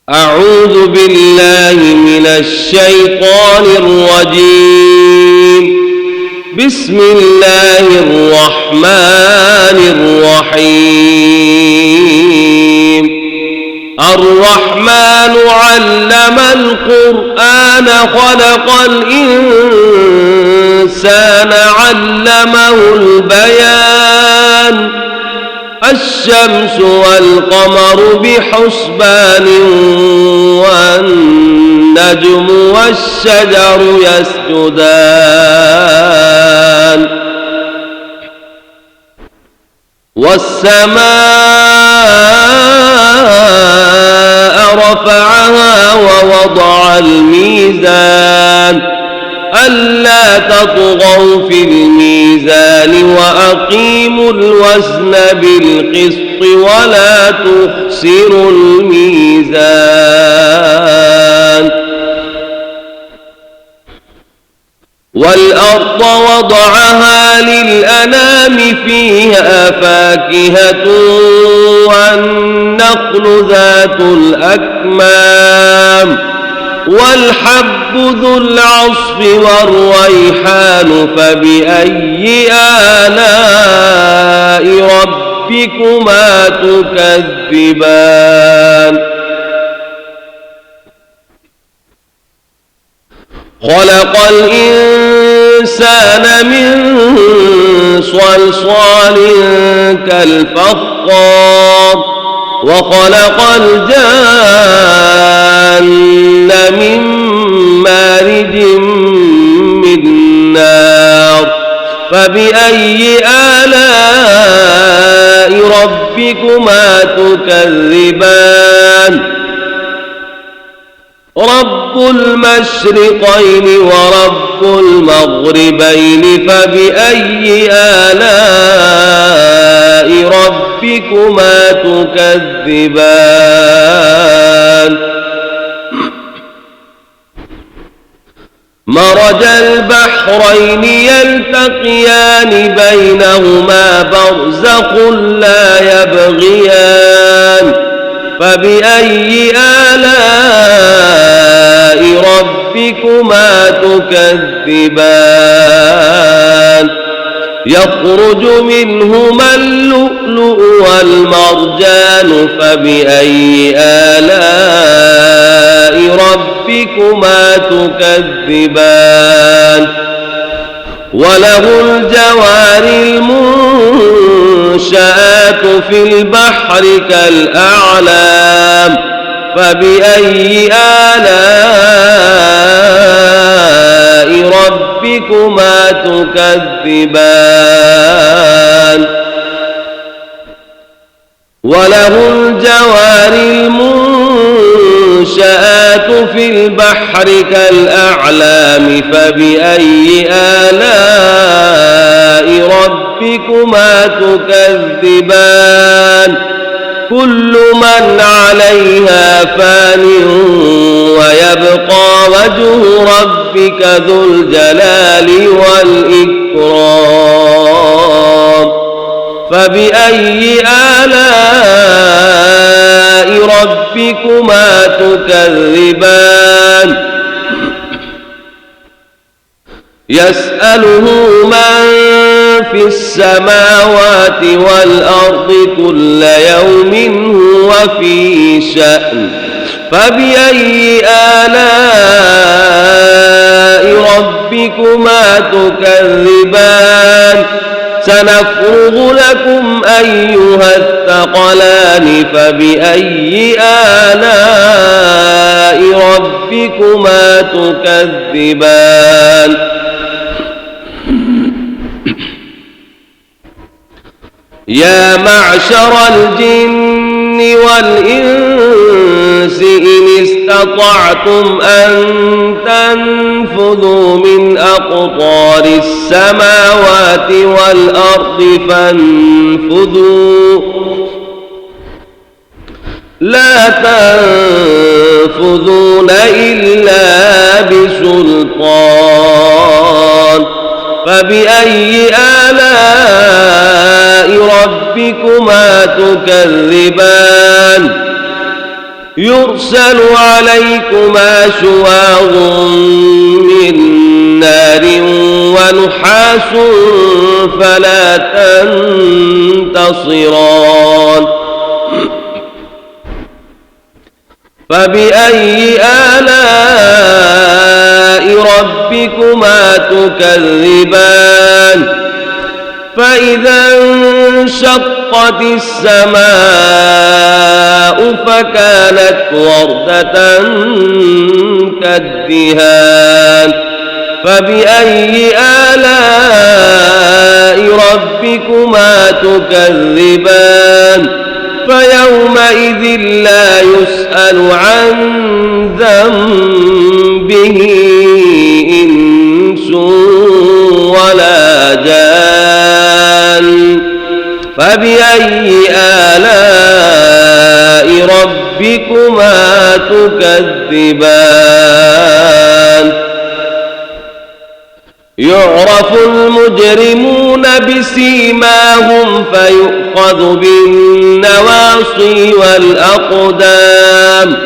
أعوذ بالله من الشيطان الرجيم. بسم الله الرحمن الرحيم. الرحمن علم القرآن خلق الإنسان علمه البيان. الشمس والقمر بحسبان والنجم والشجر يسجدان والسماء رفعها ووضع الميزان ألا تطغوا في الميزان وأقيموا الوزن بالقسط ولا تخسروا الميزان. والأرض وضعها للأنام فيها فاكهة والنخل ذات الأكمام والحب ذو العصف والريحان فبأي آلاء ربكما تكذبان. خلق الإنسان من صلصال كالفخار وخلق الجان من مارج من نار فبأي آلاء ربكما تكذبان. رب المشرقين ورب المغربين فبأي آلاء ربكما تكذبان. مرج البحرين يلتقيان بينهما برزخ لا يبغيان فبأي آلاء ربكما تكذبان. يخرج منهما اللؤلؤ والمرجان فبأي آلاء ربكما تكذبان. وله الجوار المنشآت في البحر كالأعلام فبأي آلاء ربكما تكذبان. وله الجوار المنشآت في البحر كالأعلام فبأي آلاء ربكما تكذبان. كل من عليها فان ويبقى وجه ربك ذو الجلال والإكرام فبأي آلاء ربكما تكذبان. يسأله من في السماوات والأرض كل يوم هو في شأن فبأي آلاء ربكما تكذبان. سنفرغ لكم أيها الثقلان فبأي آلاء ربكما تكذبان. يا معشر الجن والإنس إن استطعتم أن تنفذوا من أقطار السماوات والأرض فانفذوا لا تنفذون إلا بسلطان فبأي آلاء ربكما تكذبان يرسل عليكما شواظ من نار ونحاس فلا تنتصران فبأي آلاء ربكما تكذبان فإذا انشقت السماء فكانت وردة كالدهان فبأي آلاء ربكما تكذبان فيومئذ لا يسأل عن ذنبه إنس ولا جان فبأي آلاء ربكما تكذبان يعرف المجرمون بسيماهم فيؤخذ بالنواصي والأقدام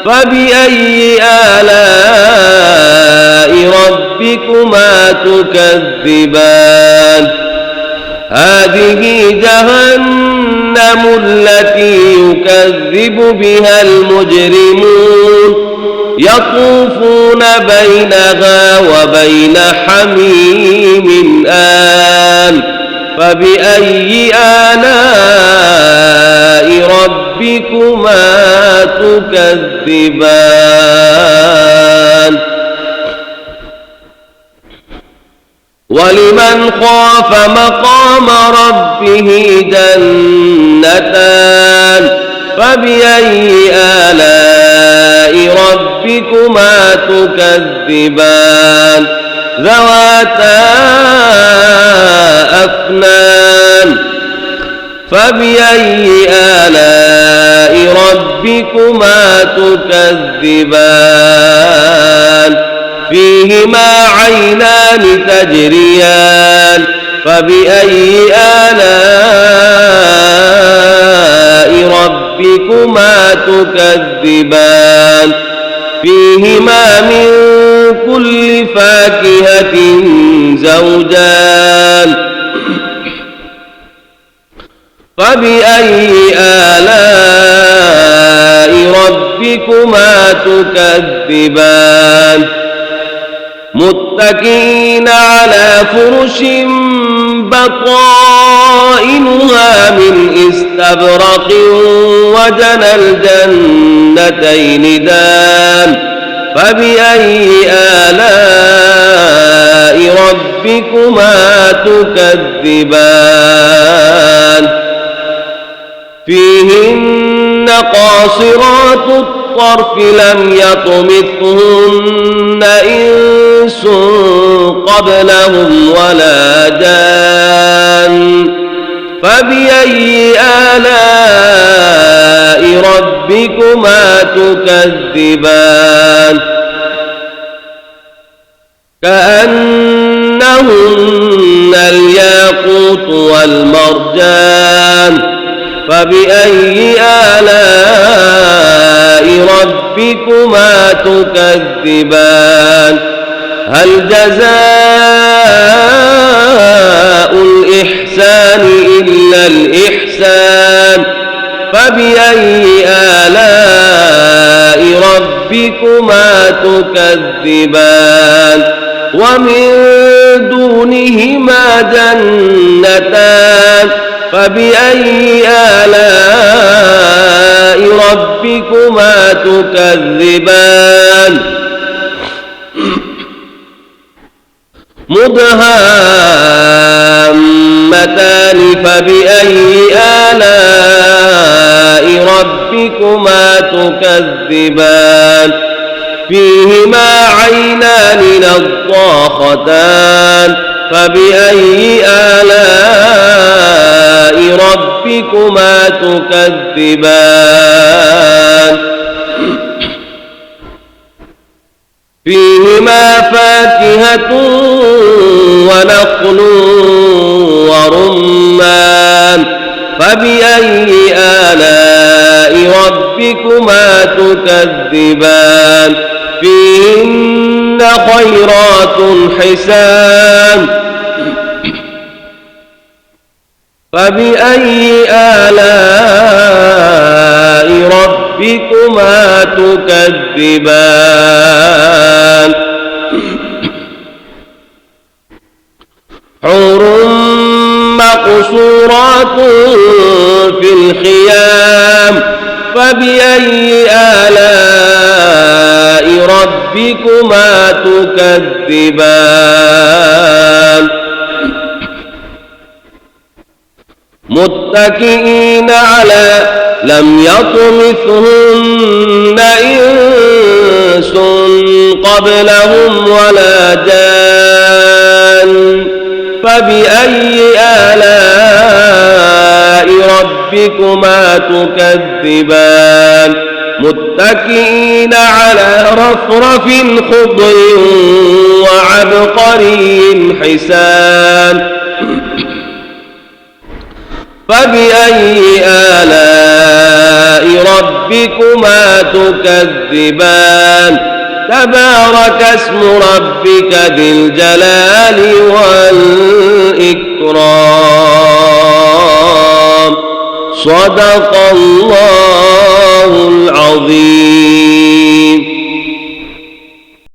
فبأي آلاء ربكما تكذبان هذه جهنم التي يكذب بها المجرمون يطوفون بينها وبين حميم آن فبأي آلاء ربكما تكذبان ولمن خاف مقام ربه جنتان فبأي آلاء ربكما تكذبان ذواتا أفنان فبأي آلاء ربكما تكذبان فيهما عينان تجريان فبأي آلاء ربكما تكذبان فيهما من كل فاكهة زوجان فبأي آلاء ربكما تكذبان متكئين على فرش بطائنها من استبرق وجنى الجنتين دان فبأي آلاء ربكما تكذبان فيهن قاصرات الطرف لم يطمثهن إنس قبلهم ولا جان فبأي آلاء ربكما تكذبان كأنهن الياقوت والمرجان فبأي آلاء ربكما تكذبان هل جزاء الإحسان إلا الإحسان فبأي آلاء ربكما تكذبان ومن دونهما جنتان فبأي آلاء ربكما تكذبان مدهامتان فبأي آلاء ربكما تكذبان فيهما عينان نضاختان فبأي آلاء ربكما تكذبان فيهما فاكهة ونخل ورمان فبأي آلاء ربكما ربكما تكذبان فيهن خيرات حسان فبأي آلاء ربكما تكذبان حور مقصورات في الخيام فبأي آلاء ربكما تكذبان متكئين على لم يطمثهن إنس قبلهم ولا جان فبأي آلاء ربكما تكذبان متكئين على رفرف خضر وعبقري حسان فبأي آلاء ربكما تكذبان تبارك اسم ربك ذي الجلال والإكرام صدق الله العظيم.